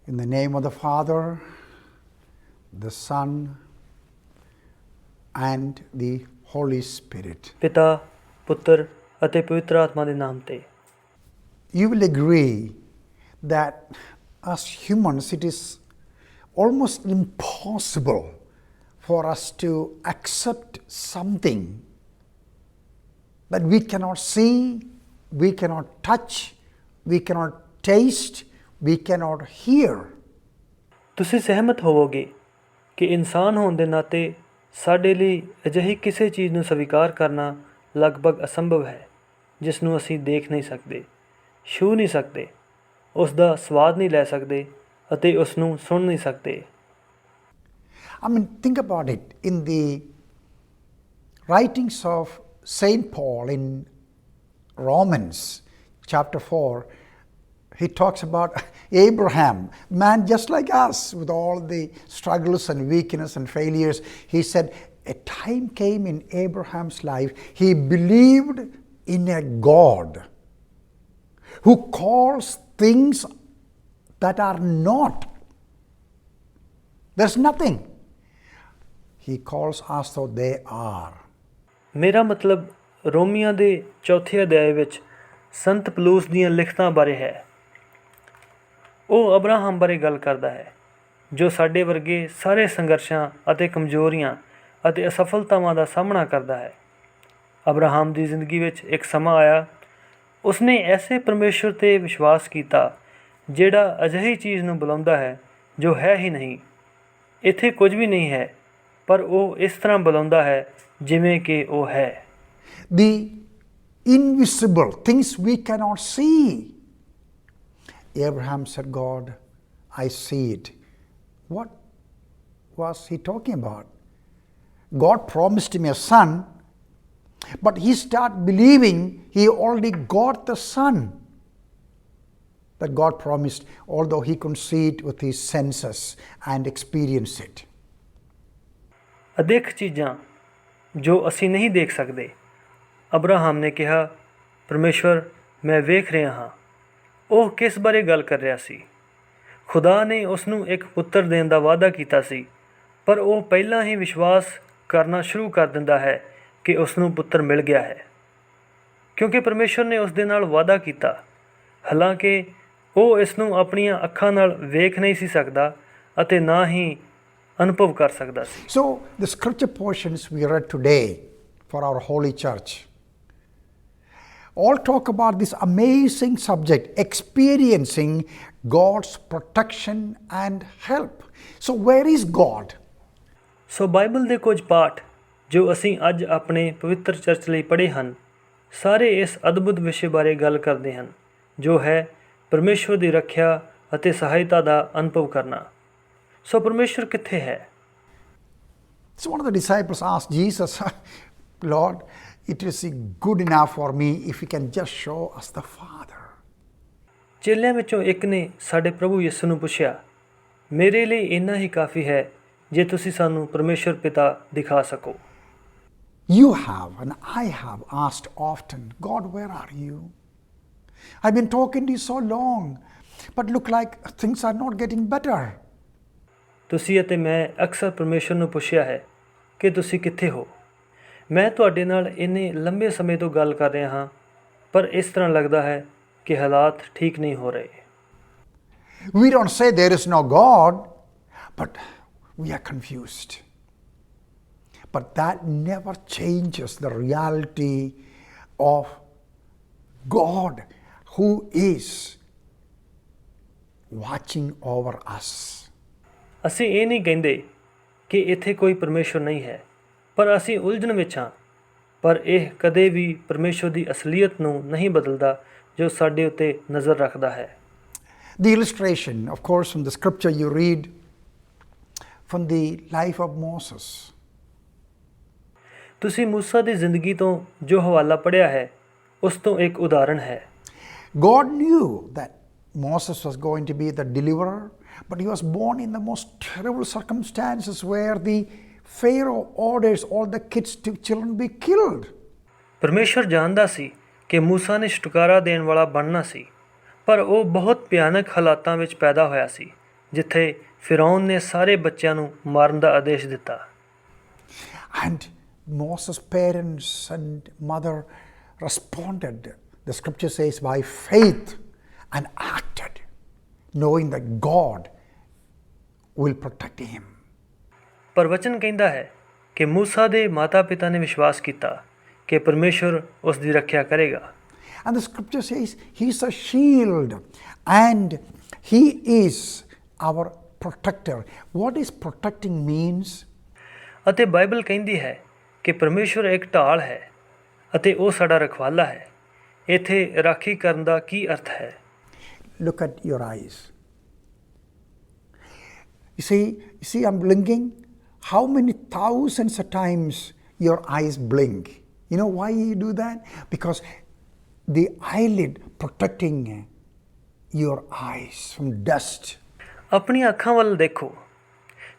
In the name of the Father, the Son, and the Holy Spirit. ਪਿਤਾ, ਪੁੱਤਰ ਅਤੇ ਪਵਿੱਤਰ ਆਤਮਾ ਦੇ ਨਾਮ ਤੇ। You will agree that as humans it is almost impossible for us to accept something that we cannot see, we cannot touch, we cannot taste, we cannot hear. ਤੁਸੀਂ ਸਹਿਮਤ ਹੋਵੋਗੇ ਕਿ ਇਨਸਾਨ ਹੋਣ ਦੇ ਨਾਤੇ ਸਾਡੇ ਲਈ ਅਜਿਹੀ ਕਿਸੇ ਚੀਜ਼ ਨੂੰ ਸਵੀਕਾਰ ਕਰਨਾ ਲਗਭਗ ਅਸੰਭਵ ਹੈ ਜਿਸ ਨੂੰ ਅਸੀਂ ਦੇਖ ਨਹੀਂ ਸਕਦੇ, ਛੂਹ ਨਹੀਂ ਸਕਦੇ, ਉਸ ਦਾ ਸਵਾਦ ਨਹੀਂ ਲੈ ਸਕਦੇ ਅਤੇ ਉਸ ਨੂੰ ਸੁਣ ਨਹੀਂ ਸਕਦੇ। I mean, think about it. In the writings of Saint Paul in Romans chapter 4, he talks about Abraham, man just like us, with all the struggles and weakness and failures. He said, a time came in Abraham's life, he believed in a God who calls things that are not. There's nothing. He calls as though they are. ਮੇਰਾ ਮਤਲਬ ਰੋਮੀਆਂ ਦੇ ਚੌਥੇ ਅਧਿਆਏ ਵਿੱਚ ਸੰਤ ਪਲੂਸ ਦੀਆਂ ਲਿਖਤਾਂ ਬਾਰੇ ਹੈ। ਉਹ ਅਬਰਾਹਮ ਬਾਰੇ ਗੱਲ ਕਰਦਾ ਹੈ ਜੋ ਸਾਡੇ ਵਰਗੇ ਸਾਰੇ ਸੰਘਰਸ਼ਾਂ ਅਤੇ ਕਮਜ਼ੋਰੀਆਂ ਅਤੇ ਅਸਫਲਤਾਵਾਂ ਦਾ ਸਾਹਮਣਾ ਕਰਦਾ ਹੈ। ਅਬਰਾਹਮ ਦੀ ਜ਼ਿੰਦਗੀ ਵਿੱਚ ਇੱਕ ਸਮਾਂ ਆਇਆ, ਉਸਨੇ ਐਸੇ ਪਰਮੇਸ਼ਵਰ 'ਤੇ ਵਿਸ਼ਵਾਸ ਕੀਤਾ ਜਿਹੜਾ ਅਜਿਹੀ ਚੀਜ਼ ਨੂੰ ਬੁਲਾਉਂਦਾ ਹੈ ਜੋ ਹੈ ਹੀ ਨਹੀਂ। ਇੱਥੇ ਕੁਝ ਵੀ ਨਹੀਂ ਹੈ, ਪਰ ਉਹ ਇਸ ਤਰ੍ਹਾਂ ਬੁਲਾਉਂਦਾ ਹੈ ਜਿਵੇਂ ਕਿ ਉਹ ਹੈ। The invisible things we cannot see. Abraham said, God, I see it. What was he talking about? God promised him a son, but he started believing he already got the son that God promised, although he couldn't see it with his senses and experience it. ਅਦੇਖ ਚੀਜ਼ਾਂ ਜੋ ਅਸੀਂ ਨਹੀਂ ਦੇਖ ਸਕਦੇ। Abraham ਨੇ ਕਿਹਾ, ਪਰਮੇਸ਼ਵਰ ਮੈਂ ਵੇਖ ਰਿਹਾ ਹਾਂ। ਉਹ ਕਿਸ ਬਾਰੇ ਗੱਲ ਕਰ ਰਿਹਾ ਸੀ? ਖੁਦਾ ਨੇ ਉਸ ਨੂੰ ਇੱਕ ਪੁੱਤਰ ਦੇਣ ਦਾ ਵਾਅਦਾ ਕੀਤਾ ਸੀ, ਪਰ ਉਹ ਪਹਿਲਾਂ ਹੀ ਵਿਸ਼ਵਾਸ ਕਰਨਾ ਸ਼ੁਰੂ ਕਰ ਦਿੰਦਾ ਹੈ ਕਿ ਉਸ ਨੂੰ ਪੁੱਤਰ ਮਿਲ ਗਿਆ ਹੈ, ਕਿਉਂਕਿ ਪਰਮੇਸ਼ਵਰ ਨੇ ਉਸ ਦੇ ਨਾਲ ਵਾਅਦਾ ਕੀਤਾ। ਹਾਲਾਂਕਿ ਉਹ ਇਸ ਨੂੰ ਆਪਣੀਆਂ ਅੱਖਾਂ ਨਾਲ ਵੇਖ ਨਹੀਂ ਸੀ ਸਕਦਾ ਅਤੇ ਨਾ ਹੀ ਅਨੁਭਵ ਕਰ ਸਕਦਾ ਸੀ। So the scripture portions we read today for our holy church all talk about this amazing subject, experiencing God's protection and help. So where is God? So Bible ਦੇ ਕੁਝ ਪਾਠ ਜੋ ਅਸੀਂ ਅੱਜ ਆਪਣੇ ਪਵਿੱਤਰ ਚਰਚ ਲਈ ਪੜ੍ਹੇ ਹਨ, ਸਾਰੇ ਇਸ ਅਦਭੁਤ ਵਿਸ਼ੇ ਬਾਰੇ ਗੱਲ ਕਰਦੇ ਹਨ ਜੋ ਹੈ ਪਰਮੇਸ਼ਵਰ ਦੀ ਰੱਖਿਆ ਅਤੇ ਸਹਾਇਤਾ ਦਾ ਅਨੁਭਵ ਕਰਨਾ। ਸੋ ਪਰਮੇਸ਼ਵਰ ਕਿੱਥੇ ਹੈ? So one of the disciples asked Jesus, Lord, it is good enough for me if you can just show us the Father. ਚੇਲਿਆਂ ਵਿੱਚੋਂ ਇੱਕ ਨੇ ਸਾਡੇ ਪ੍ਰਭੂ ਯਿਸੂ ਨੂੰ ਪੁੱਛਿਆ, ਮੇਰੇ ਲਈ ਇੰਨਾ ਹੀ ਕਾਫੀ ਹੈ ਜੇ ਤੁਸੀਂ ਸਾਨੂੰ ਪਰਮੇਸ਼ਵਰ ਪਿਤਾ ਦਿਖਾ ਸਕੋ। You have and I have asked often, God, where are you? I've been talking to you so long, but look like things are not getting better. ਤੁਸੀਂ ਅਤੇ ਮੈਂ ਅਕਸਰ ਪਰਮੇਸ਼ਵਰ ਨੂੰ ਪੁੱਛਿਆ ਹੈ ਕਿ ਤੁਸੀਂ ਕਿੱਥੇ ਹੋ। ਮੈਂ ਤੁਹਾਡੇ ਨਾਲ ਇੰਨੇ ਲੰਬੇ ਸਮੇਂ ਤੋਂ ਗੱਲ ਕਰ ਰਿਹਾ ਹਾਂ, ਪਰ ਇਸ ਤਰ੍ਹਾਂ ਲੱਗਦਾ ਹੈ ਕਿ ਹਾਲਾਤ ਠੀਕ ਨਹੀਂ ਹੋ ਰਹੇ। We don't say there is no God, but we are confused. But that never changes the reality of God who is watching over us. ਅਸੀਂ ਇਹ ਨਹੀਂ ਕਹਿੰਦੇ ਕਿ ਇੱਥੇ ਕੋਈ ਪਰਮੇਸ਼ਵਰ ਨਹੀਂ ਹੈ, ਪਰ ਅਸੀਂ ਉਲਝਣ ਵਿੱਚ ਹਾਂ। ਪਰ ਇਹ ਕਦੇ ਵੀ ਪਰਮੇਸ਼ਵਰ ਦੀ ਅਸਲੀਅਤ ਨੂੰ ਨਹੀਂ ਬਦਲਦਾ ਜੋ ਸਾਡੇ ਉੱਤੇ ਨਜ਼ਰ ਰੱਖਦਾ ਹੈ। The illustration, of course, from the scripture you read from the life of Moses. ਤੁਸੀਂ ਮੂਸਾ ਦੀ ਜ਼ਿੰਦਗੀ ਤੋਂ ਜੋ ਹਵਾਲਾ ਪੜ੍ਹਿਆ ਹੈ, ਉਸ ਤੋਂ ਇੱਕ ਉਦਾਹਰਣ ਹੈ। God knew that Moses was going to be the deliverer, but he was born in the most terrible circumstances where the Pharaoh orders all the children be killed. ਪਰਮੇਸ਼ਵਰ ਜਾਣਦਾ ਸੀ ਕਿ ਮੂਸਾ ਨੇ ਛੁਟਕਾਰਾ ਦੇਣ ਵਾਲਾ ਬਣਨਾ ਸੀ, ਪਰ ਉਹ ਬਹੁਤ ਭਿਆਨਕ ਹਾਲਾਤਾਂ ਵਿੱਚ ਪੈਦਾ ਹੋਇਆ ਸੀ ਜਿੱਥੇ ਫਿਰੌਨ ਨੇ ਸਾਰੇ ਬੱਚਿਆਂ ਨੂੰ ਮਾਰਨ ਦਾ ਆਦੇਸ਼ ਦਿੱਤਾ। And Moses' parents and mother responded, the scripture says, by faith and acted, knowing that God will protect him. ਪਰ ਵਚਨ ਕਹਿੰਦਾ ਹੈ ਕਿ ਮੂਸਾ ਦੇ ਮਾਤਾ ਪਿਤਾ ਨੇ ਵਿਸ਼ਵਾਸ ਕੀਤਾ ਕਿ ਪਰਮੇਸ਼ਵਰ ਉਸ ਦੀ ਰੱਖਿਆ ਕਰੇਗਾ। And the scripture says he's a shield and he is our protector. What is protecting means? ਅਤੇ ਬਾਈਬਲ ਕਹਿੰਦੀ ਹੈ ਕਿ ਪਰਮੇਸ਼ਵਰ ਇੱਕ ਢਾਲ ਹੈ ਅਤੇ ਉਹ ਸਾਡਾ ਰਖਵਾਲਾ ਹੈ। ਇੱਥੇ ਰਾਖੀ ਕਰਨ ਦਾ ਕੀ ਅਰਥ ਹੈ? Look at your eyes. You see I'm blinking? How many thousands of times your eyes blink? You know why you do that? Because the eyelid protecting your eyes from dust. ਆਪਣੀਆਂ ਅੱਖਾਂ ਵੱਲ ਦੇਖੋ,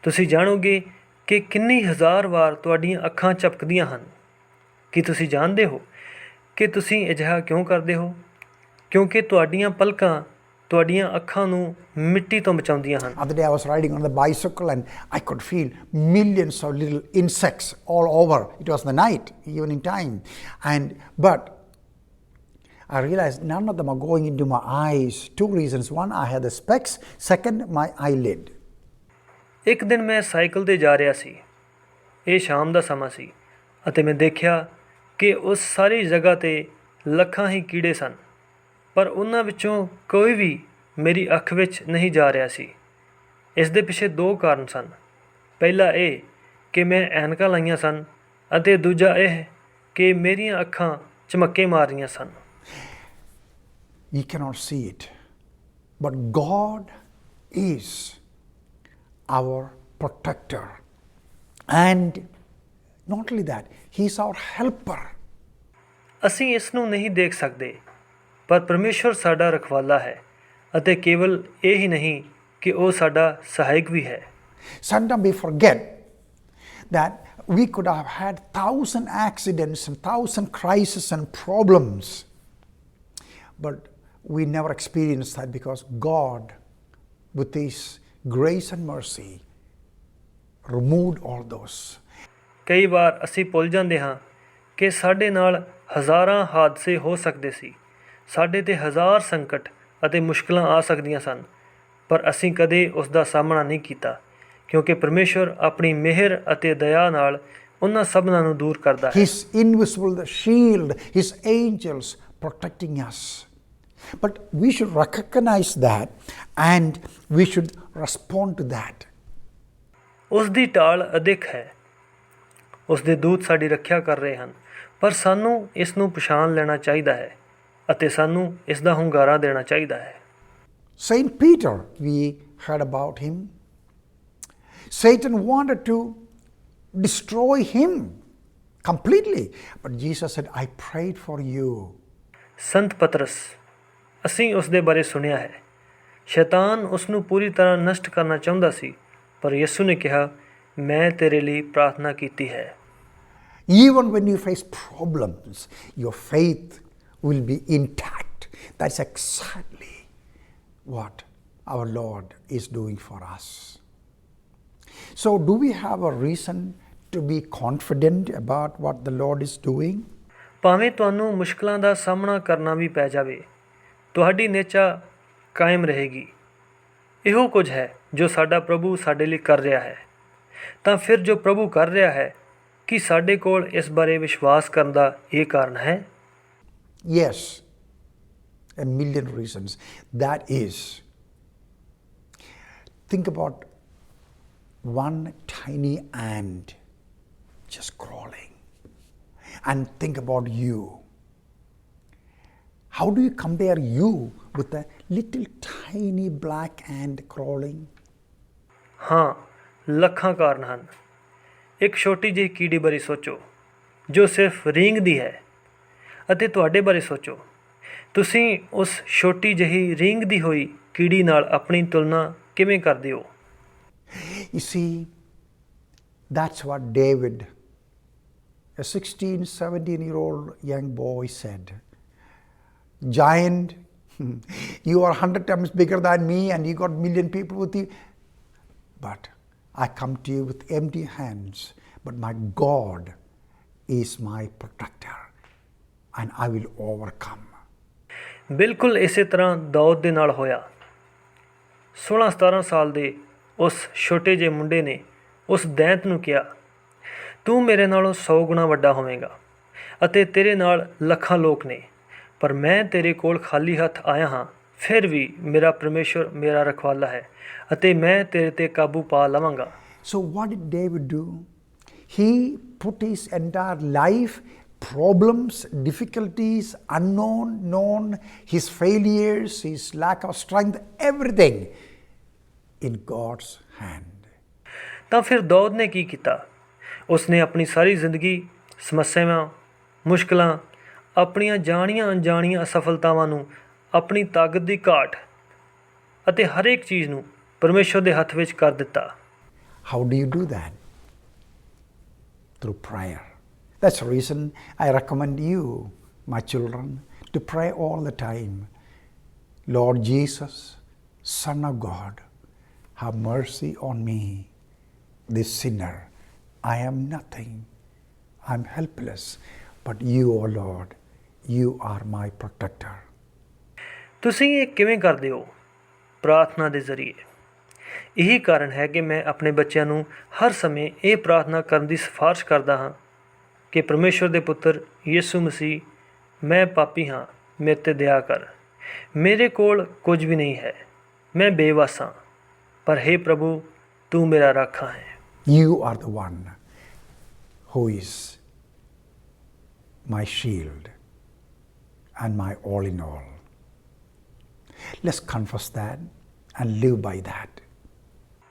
ਤੁਸੀਂ ਜਾਣੋਗੇ ਕਿ ਕਿੰਨੀ ਹਜ਼ਾਰ ਵਾਰ ਤੁਹਾਡੀਆਂ ਅੱਖਾਂ ਝਪਕਦੀਆਂ ਹਨ। ਕੀ ਤੁਸੀਂ ਜਾਣਦੇ ਹੋ ਕਿ ਤੁਸੀਂ ਅਜਿਹਾ ਕਿਉਂ ਕਰਦੇ ਹੋ? ਕਿਉਂਕਿ ਤੁਹਾਡੀਆਂ ਪਲਕਾਂ ਤੁਹਾਡੀਆਂ ਅੱਖਾਂ ਨੂੰ ਮਿੱਟੀ ਤੋਂ ਬਚਾਉਂਦੀਆਂ ਹਨ। Other day I was riding on the bicycle and I could feel millions of little insects all over. It was the night, evening time. But I realized none of them are going into my eyes. Two reasons. One, I had the specs. Second, my eyelid. ਇੱਕ ਦਿਨ ਮੈਂ cycle 'ਤੇ ਜਾ ਰਿਹਾ ਸੀ। ਇਹ ਸ਼ਾਮ ਦਾ ਸਮਾਂ ਸੀ ਅਤੇ ਮੈਂ ਦੇਖਿਆ ਕਿ ਉਸ ਸਾਰੀ ਜਗ੍ਹਾ 'ਤੇ ਲੱਖਾਂ ਹੀ ਕੀੜੇ ਸਨ, ਪਰ ਉਹਨਾਂ ਵਿੱਚੋਂ ਕੋਈ ਵੀ ਮੇਰੀ ਅੱਖ ਵਿੱਚ ਨਹੀਂ ਜਾ ਰਿਹਾ ਸੀ। ਇਸ ਦੇ ਪਿੱਛੇ ਦੋ ਕਾਰਨ ਸਨ। ਪਹਿਲਾ ਇਹ ਕਿ ਮੈਂ ਐਨਕਾਂ ਲਾਈਆਂ ਸਨ ਅਤੇ ਦੂਜਾ ਇਹ ਕਿ ਮੇਰੀਆਂ ਅੱਖਾਂ ਝਮੱਕੇ ਮਾਰ ਰਹੀਆਂ ਸਨ। You cannot see it, but God is our protector. And not only that, He is our helper. ਅਸੀਂ ਇਸ ਨੂੰ ਨਹੀਂ ਦੇਖ ਸਕਦੇ, ਪਰ ਪਰਮੇਸ਼ਵਰ ਸਾਡਾ ਰਖਵਾਲਾ ਹੈ ਅਤੇ ਕੇਵਲ ਇਹ ਹੀ ਨਹੀਂ ਕਿ ਉਹ ਸਾਡਾ ਸਹਾਇਕ ਵੀ ਹੈ। Sometimes we forget that we could have had 1,000 accidents and 1,000 crises and problems, but we never experienced that because God, with His grace and mercy, removed all those. ਕਈ ਵਾਰ ਅਸੀਂ ਭੁੱਲ ਜਾਂਦੇ ਹਾਂ ਕਿ ਸਾਡੇ ਨਾਲ ਹਜ਼ਾਰਾਂ ਹਾਦਸੇ ਹੋ ਸਕਦੇ ਸੀ, ਸਾਡੇ 'ਤੇ ਹਜ਼ਾਰ ਸੰਕਟ ਅਤੇ ਮੁਸ਼ਕਲਾਂ ਆ ਸਕਦੀਆਂ ਸਨ, ਪਰ ਅਸੀਂ ਕਦੇ ਉਸ ਦਾ ਸਾਹਮਣਾ ਨਹੀਂ ਕੀਤਾ ਕਿਉਂਕਿ ਪਰਮੇਸ਼ਵਰ ਆਪਣੀ ਮਿਹਰ ਅਤੇ ਦਇਆ ਨਾਲ ਉਹਨਾਂ ਸਭਨਾਂ ਨੂੰ ਦੂਰ ਕਰਦਾ ਹੈ। His invisible shield, His angels protecting us. But we should recognize that and we should respond to that. ਉਸ ਦੀ ਢਾਲ ਅਦਿੱਖ ਹੈ, ਉਸ ਦੇ ਦੂਤ ਸਾਡੀ ਰੱਖਿਆ ਕਰ ਰਹੇ ਹਨ, ਪਰ ਸਾਨੂੰ ਇਸ ਨੂੰ ਪਛਾਣ ਲੈਣਾ ਚਾਹੀਦਾ ਹੈ ਅਤੇ ਸਾਨੂੰ ਇਸ ਦਾ ਹੁੰਗਾਰਾ ਦੇਣਾ ਚਾਹੀਦਾ ਹੈ। Saint Peter, we heard about him. Satan wanted to destroy him completely, but Jesus said, I prayed for you. ਸੰਤ ਪਤਰਸ, ਅਸੀਂ ਉਸ ਦੇ ਬਾਰੇ ਸੁਣਿਆ ਹੈ। ਸ਼ੈਤਾਨ ਉਸ ਨੂੰ ਪੂਰੀ ਤਰ੍ਹਾਂ ਨਸ਼ਟ ਕਰਨਾ ਚਾਹੁੰਦਾ ਸੀ, ਪਰ ਯਿਸੂ ਨੇ ਕਿਹਾ, ਮੈਂ ਤੇਰੇ ਲਈ ਪ੍ਰਾਰਥਨਾ ਕੀਤੀ ਹੈ। Even when you face problems, your faith will be intact. That's exactly what our Lord is doing for us. So, do we have a reason to be confident about what the Lord is doing? ਭਾਵੇਂ ਤੁਹਾਨੂੰ ਮੁਸ਼ਕਲਾਂ ਦਾ ਸਾਹਮਣਾ ਕਰਨਾ ਵੀ ਪੈ ਜਾਵੇ, ਤੁਹਾਡੀ ਨਿਹਚਾ ਕਾਇਮ ਰਹੇਗੀ। ਇਹੋ ਕੁਝ ਹੈ ਜੋ ਸਾਡਾ ਪ੍ਰਭੂ ਸਾਡੇ ਲਈ ਕਰ ਰਿਹਾ ਹੈ। ਤਾਂ ਫਿਰ ਜੋ ਪ੍ਰਭੂ ਕਰ ਰਿਹਾ ਹੈ, ਕੀ ਸਾਡੇ ਕੋਲ ਇਸ ਬਾਰੇ ਵਿਸ਼ਵਾਸ ਕਰਨ ਦਾ ਇਹ ਕਾਰਨ ਹੈ? Yes, a million reasons. That is, think about one tiny ant just crawling, and think about you. How do you compare you with a little tiny black ant crawling? ਹਾਂ, ਲੱਖਾਂ ਕਾਰਨ ਹਨ। ਇੱਕ ਛੋਟੀ ਜਿਹੀ ਕੀੜੀ ਬਾਰੇ ਸੋਚੋ ਜੋ ਸਿਰਫ ਰੀਂਗਦੀ ਹੈ, ਅਤੇ ਤੁਹਾਡੇ ਬਾਰੇ ਸੋਚੋ, ਤੁਸੀਂ ਉਸ ਛੋਟੀ ਜਿਹੀ ਰੀਂਗਦੀ ਹੋਈ ਕੀੜੀ ਨਾਲ ਆਪਣੀ ਤੁਲਨਾ ਕਿਵੇਂ ਕਰਦੇ ਹੋ? You see, that's what David, a 16, 17-year-old young boy said. Giant You are 100 times bigger than me and you got million people with you. But I come to you with empty hands. But my God is my protector and I will overcome. ਬਿਲਕੁਲ ਇਸੇ ਤਰ੍ਹਾਂ ਦਾਊਦ ਦੇ ਨਾਲ ਹੋਇਆ। 16-17 ਸਾਲ ਦੇ ਉਸ ਛੋਟੇ ਜਿਹੇ ਮੁੰਡੇ ਨੇ ਉਸ ਦੈਂਤ ਨੂੰ ਕਿਹਾ, ਤੂੰ ਮੇਰੇ ਨਾਲੋਂ 100 ਗੁਣਾ ਵੱਡਾ ਹੋਵੇਂਗਾ ਅਤੇ ਤੇਰੇ ਨਾਲ ਲੱਖਾਂ ਲੋਕ ਨੇ, ਪਰ ਮੈਂ ਤੇਰੇ ਕੋਲ ਖਾਲੀ ਹੱਥ ਆਇਆ ਹਾਂ। ਫਿਰ ਵੀ ਮੇਰਾ ਪਰਮੇਸ਼ਵਰ ਮੇਰਾ ਰਖਵਾਲਾ ਹੈ ਅਤੇ ਮੈਂ ਤੇਰੇ 'ਤੇ ਕਾਬੂ ਪਾ ਲਵਾਂਗਾ। So what did David do? He put his entire life, problems, difficulties, unknown, known, his failures, his lack of strength, everything in God's hand. ਤਾਂ ਫਿਰ ਦਾਊਦ ਨੇ ਕੀ ਕੀਤਾ? ਉਸਨੇ ਆਪਣੀ ਸਾਰੀ ਜ਼ਿੰਦਗੀ ਸਮੱਸਿਆਵਾਂ, ਮੁਸ਼ਕਲਾਂ, ਆਪਣੀਆਂ ਜਾਣੀਆਂ ਅਣਜਾਣੀਆਂ ਅਸਫਲਤਾਵਾਂ ਨੂੰ, ਆਪਣੀ ਤਾਕਤ ਦੀ ਘਾਟ ਅਤੇ ਹਰੇਕ ਚੀਜ਼ ਨੂੰ ਪਰਮੇਸ਼ਵਰ ਦੇ ਹੱਥ ਵਿੱਚ ਕਰ ਦਿੱਤਾ। How do you do that? Through prayer. That's the reason I recommend you, my children, to pray all the time. Lord Jesus, Son of God, have mercy on me, this sinner. I am nothing. I'm helpless. But you, O Lord, you are my protector. ਤੁਸੀਂ ਇਹ ਕਿਵੇਂ ਕਰਦੇ ਹੋ? ਪ੍ਰਾਰਥਨਾ ਦੇ ਜ਼ਰੀਏ। ਇਹੀ ਕਾਰਨ ਹੈ ਕਿ ਮੈਂ ਆਪਣੇ ਬੱਚਿਆਂ ਨੂੰ ਹਰ ਸਮੇਂ ਇਹ ਪ੍ਰਾਰਥਨਾ ਕਰਨ ਦੀ ਸਿਫਾਰਿਸ਼ ਕਰਦਾ ਹਾਂ ਕਿ ਪਰਮੇਸ਼ਵਰ ਦੇ ਪੁੱਤਰ ਯਿਸੂ ਮਸੀਹ, ਮੈਂ ਪਾਪੀ ਹਾਂ, ਮੇਰੇ 'ਤੇ ਦਇਆ ਕਰ। ਮੇਰੇ ਕੋਲ ਕੁਝ ਵੀ ਨਹੀਂ ਹੈ, ਮੈਂ ਬੇਵੱਸ ਹਾਂ, ਪਰ ਹੇ ਪ੍ਰਭੂ, ਤੂੰ ਮੇਰਾ ਰਾਖਾ ਹੈ। You are the one who is my shield and my all in all. Let's confess that and live by that.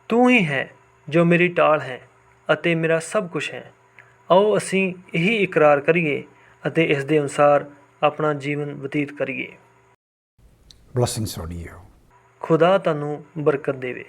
ਤੂੰ ਹੀ ਹੈ ਜੋ ਮੇਰੀ ਢਾਲ ਹੈ ਅਤੇ ਮੇਰਾ ਸਭ ਕੁਝ ਹੈ। ਆਓ ਅਸੀਂ ਇਹੀ ਇਕਰਾਰ ਕਰੀਏ ਅਤੇ ਇਸ ਦੇ ਅਨੁਸਾਰ ਆਪਣਾ ਜੀਵਨ ਬਤੀਤ ਕਰੀਏ। Blessings on you. ਖੁਦਾ ਤੁਹਾਨੂੰ ਬਰਕਤ ਦੇਵੇ।